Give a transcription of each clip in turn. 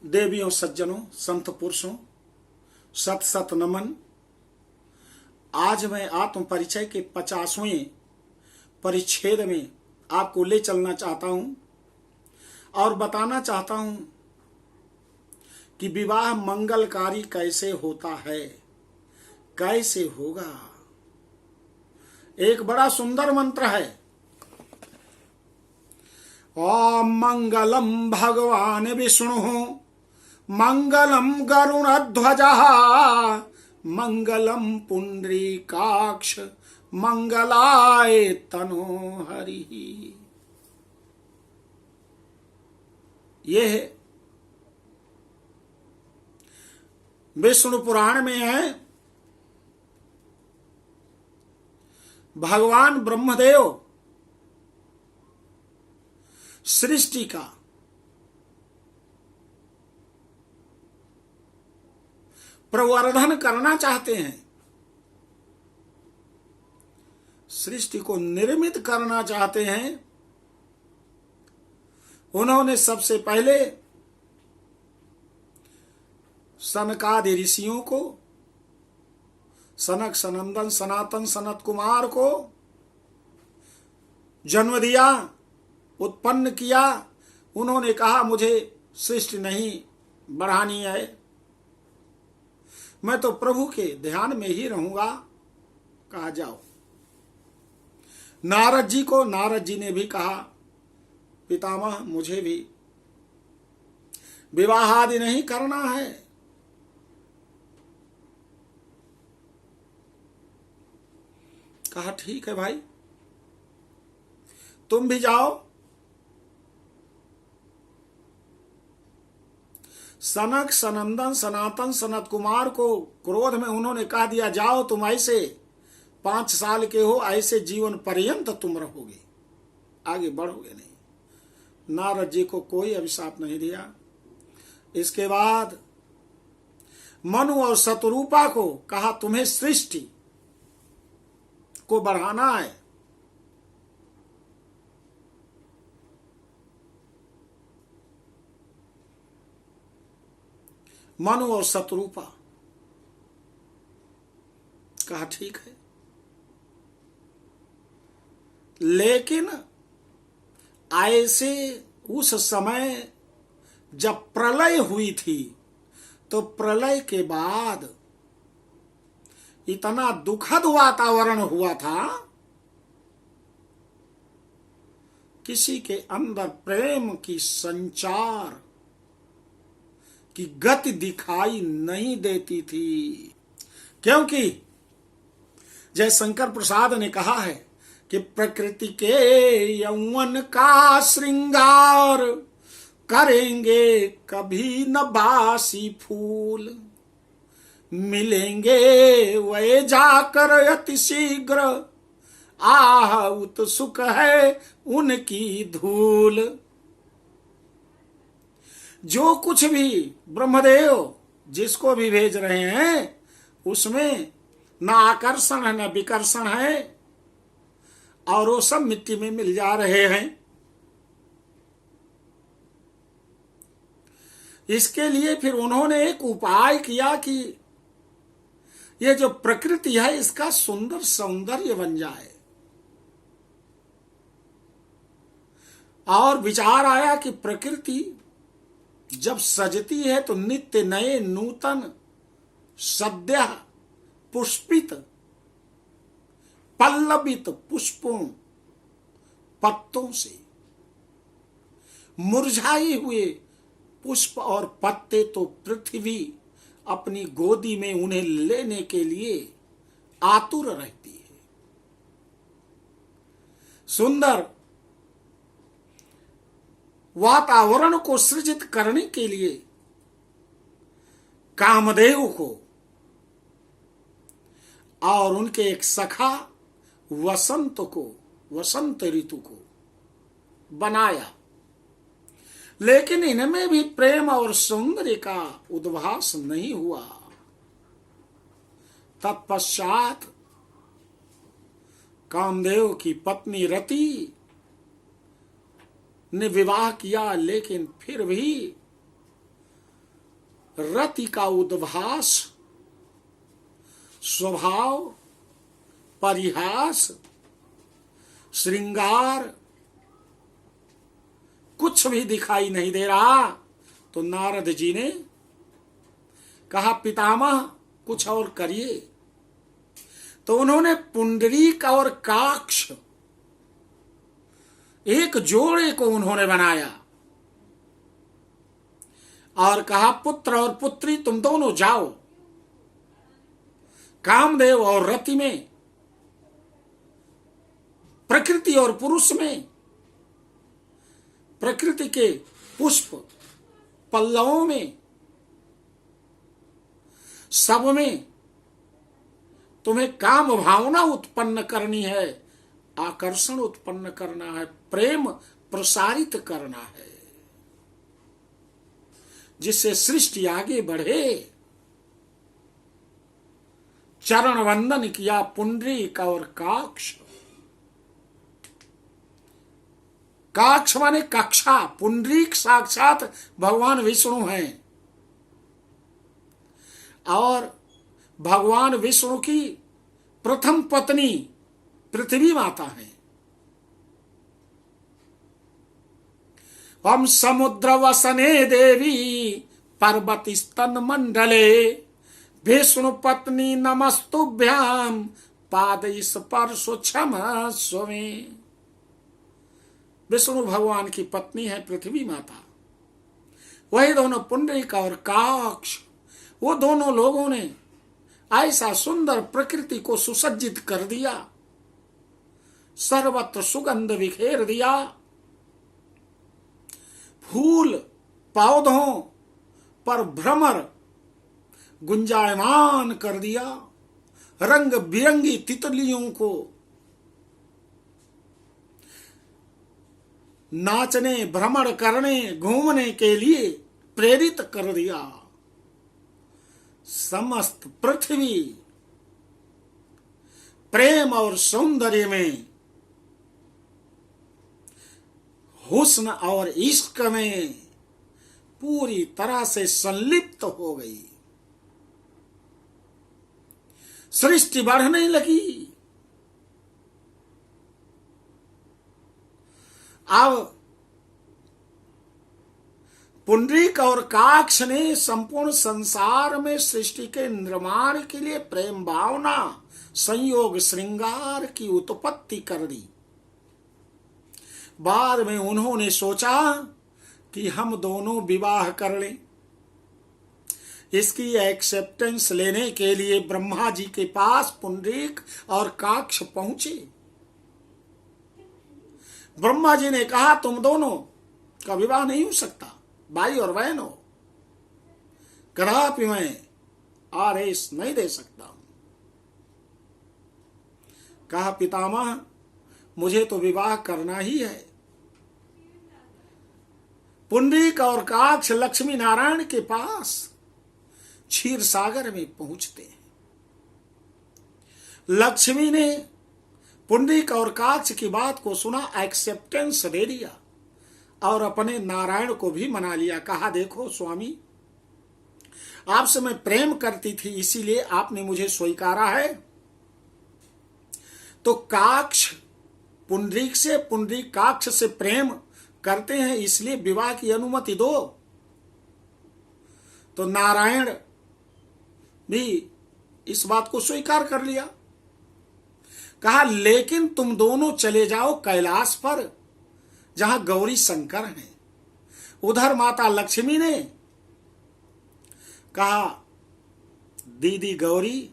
देवियों, सज्जनों, संत पुरुषों, सत सत नमन। आज मैं आत्म परिचय के 50वें परिच्छेद में आपको ले चलना चाहता हूं और बताना चाहता हूं कि विवाह मंगलकारी कैसे होता है, कैसे होगा। एक बड़ा सुंदर मंत्र है, ओम मंगलम भगवान विष्णु मंगलम गरुणध्वजा मंगलम पुंडरीकाक्ष मंगलाय तनोहरि। ये है विष्णु पुराण में है। भगवान ब्रह्मदेव सृष्टि का प्रवर्धन करना चाहते हैं, सृष्टि को निर्मित करना चाहते हैं। उन्होंने सबसे पहले सनकादि ऋषियों को, सनक, सनंदन, सनातन, सनत कुमार को जन्म दिया, उत्पन्न किया। उन्होंने कहा मुझे सृष्टि नहीं बढ़ानी है, मैं तो प्रभु के ध्यान में ही रहूंगा। कहा जाओ। नारद जी को, नारद जी ने भी कहा पितामह मुझे भी विवाह आदि नहीं करना है। कहा ठीक है भाई, तुम भी जाओ। सनक, सनंदन, सनातन, सनत कुमार को क्रोध में उन्होंने कह दिया जाओ, तुम ऐसे 5 साल के हो, ऐसे जीवन पर्यंत तुम रहोगे, आगे बढ़ोगे नहीं। नारद जी को कोई अभिशाप नहीं दिया। इसके बाद मनु और शतरूपा को कहा तुम्हें सृष्टि को बढ़ाना है। मनु और शतरूपा कहा ठीक है, लेकिन ऐसे उस समय जब प्रलय हुई थी, तो प्रलय के बाद इतना दुखद वातावरण हुआ था, किसी के अंदर प्रेम की संचार की गति दिखाई नहीं देती थी। क्योंकि जय शंकर प्रसाद ने कहा है कि प्रकृति के यौवन का श्रृंगार करेंगे कभी न बासी फूल, मिलेंगे वे जाकर अति शीघ्र, आह उत्सुक है उनकी धूल। जो कुछ भी ब्रह्मदेव जिसको भी भेज रहे हैं, उसमें न आकर्षण है न विकर्षण है, और वो सब मिट्टी में मिल जा रहे हैं। इसके लिए फिर उन्होंने एक उपाय किया कि ये जो प्रकृति है इसका सुंदर सौंदर्य बन जाए। और विचार आया कि प्रकृति जब सजती है तो नित्य नए नूतन सद्य पुष्पित पल्लवित पुष्पों पत्तों से, मुरझाए हुए पुष्प और पत्ते तो पृथ्वी अपनी गोदी में उन्हें लेने के लिए आतुर रहती है। सुंदर वातावरण को सृजित करने के लिए कामदेव को और उनके एक सखा वसंत को, वसंत ऋतु को बनाया, लेकिन इनमें भी प्रेम और सौंदर्य का उद्भास नहीं हुआ। तत्पश्चात कामदेव की पत्नी रति ने विवाह किया, लेकिन फिर भी रति का उद्भास, स्वभाव, परिहास, श्रृंगार कुछ भी दिखाई नहीं दे रहा। तो नारद जी ने कहा पितामह कुछ और करिए। तो उन्होंने पुंडरीक और काक्ष एक जोड़े को उन्होंने बनाया और कहा पुत्र और पुत्री तुम दोनों जाओ कामदेव और रति में, प्रकृति और पुरुष में, प्रकृति के पुष्प पल्लवों में, सब में तुम्हें काम भावना उत्पन्न करनी है, आकर्षण उत्पन्न करना है, प्रेम प्रसारित करना है, जिससे सृष्टि आगे बढ़े। चरण वंदन किया पुंडरीक और काक्ष। काक्ष माने कक्षा, पुंडरीक साक्षात भगवान विष्णु हैं और भगवान विष्णु की प्रथम पत्नी पृथ्वी माता है। हम समुद्र वसने देवी पर्वती स्तन मंडले विष्णु पत्नी नमस्तुभ्याम पाद स्पर्शो क्षमस्व में। विष्णु भगवान की पत्नी है पृथ्वी माता। वही दोनों पुंडरीक और काक्ष, वो दोनों लोगों ने ऐसा सुंदर प्रकृति को सुसज्जित कर दिया, सर्वत्र सुगंध बिखेर दिया, फूल पौधों पर भ्रमर गुंजायमान कर दिया, रंग बिरंगी तितलियों को नाचने, भ्रमण करने, घूमने के लिए प्रेरित कर दिया। समस्त पृथ्वी प्रेम और सौंदर्य में, हुस्न और इश्क में पूरी तरह से संलिप्त हो गई। सृष्टि बढ़ने लगी। अब पुंडरीक और काक्ष ने संपूर्ण संसार में सृष्टि के निर्माण के लिए प्रेम भावना, संयोग, श्रृंगार की उत्पत्ति कर दी। बाद में उन्होंने सोचा कि हम दोनों विवाह कर लें। इसकी एक्सेप्टेंस लेने के लिए ब्रह्मा जी के पास पुंडरीक और काक्ष पहुंचे। ब्रह्मा जी ने कहा तुम दोनों का विवाह नहीं हो सकता, भाई और बहन हो, कदापि मैं आदेश नहीं दे सकता हूं। कहा पितामह मुझे तो विवाह करना ही है। पुंडरीक और काक्ष लक्ष्मी नारायण के पास क्षीर सागर में पहुंचते हैं। लक्ष्मी ने पुंडरीक और काक्ष की बात को सुना, एक्सेप्टेंस दे दिया और अपने नारायण को भी मना लिया। कहा देखो स्वामी, आपसे मैं प्रेम करती थी, इसीलिए आपने मुझे स्वीकारा है। तो काक्ष पुंडरीक से, पुंडरीक काक्ष से प्रेम करते हैं, इसलिए विवाह की अनुमति दो। तो नारायण भी इस बात को स्वीकार कर लिया। कहा लेकिन तुम दोनों चले जाओ कैलाश पर, जहां गौरी शंकर हैं। उधर माता लक्ष्मी ने कहा दीदी गौरी,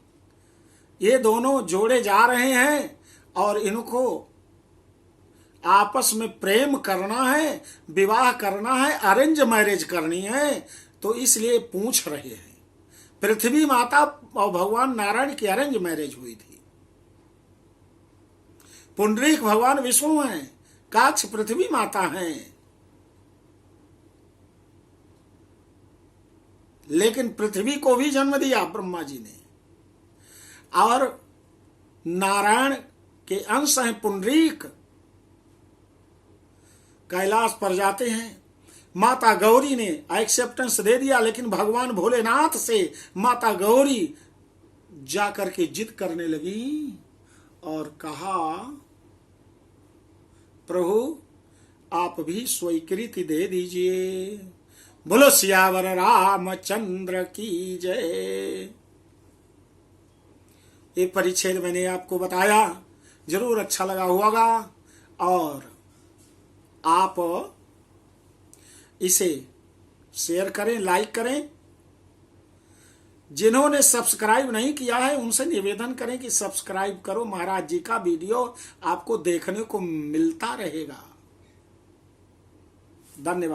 ये दोनों जोड़े जा रहे हैं और इनको आपस में प्रेम करना है, विवाह करना है, अरेंज मैरिज करनी है, तो इसलिए पूछ रहे हैं। पृथ्वी माता और भगवान नारायण की अरेंज मैरिज हुई थी। पुंडरीक भगवान विष्णु हैं, काक्ष पृथ्वी माता हैं। लेकिन पृथ्वी को भी जन्म दिया ब्रह्मा जी ने, और नारायण के अंश हैं पुंडरीक। कैलाश पर जाते हैं, माता गौरी ने एक्सेप्टेंस दे दिया, लेकिन भगवान भोलेनाथ से माता गौरी जाकर के जिद करने लगी और कहा, प्रभु आप भी स्वीकृति दे दीजिए। बोलो सियावर रामचंद्र की जय। ये परिच्छेद मैंने आपको बताया, जरूर अच्छा लगा होगा और आप इसे शेयर करें, लाइक करें। जिन्होंने सब्सक्राइब नहीं किया है उनसे निवेदन करें कि सब्सक्राइब करो, महाराज जी का वीडियो आपको देखने को मिलता रहेगा। धन्यवाद।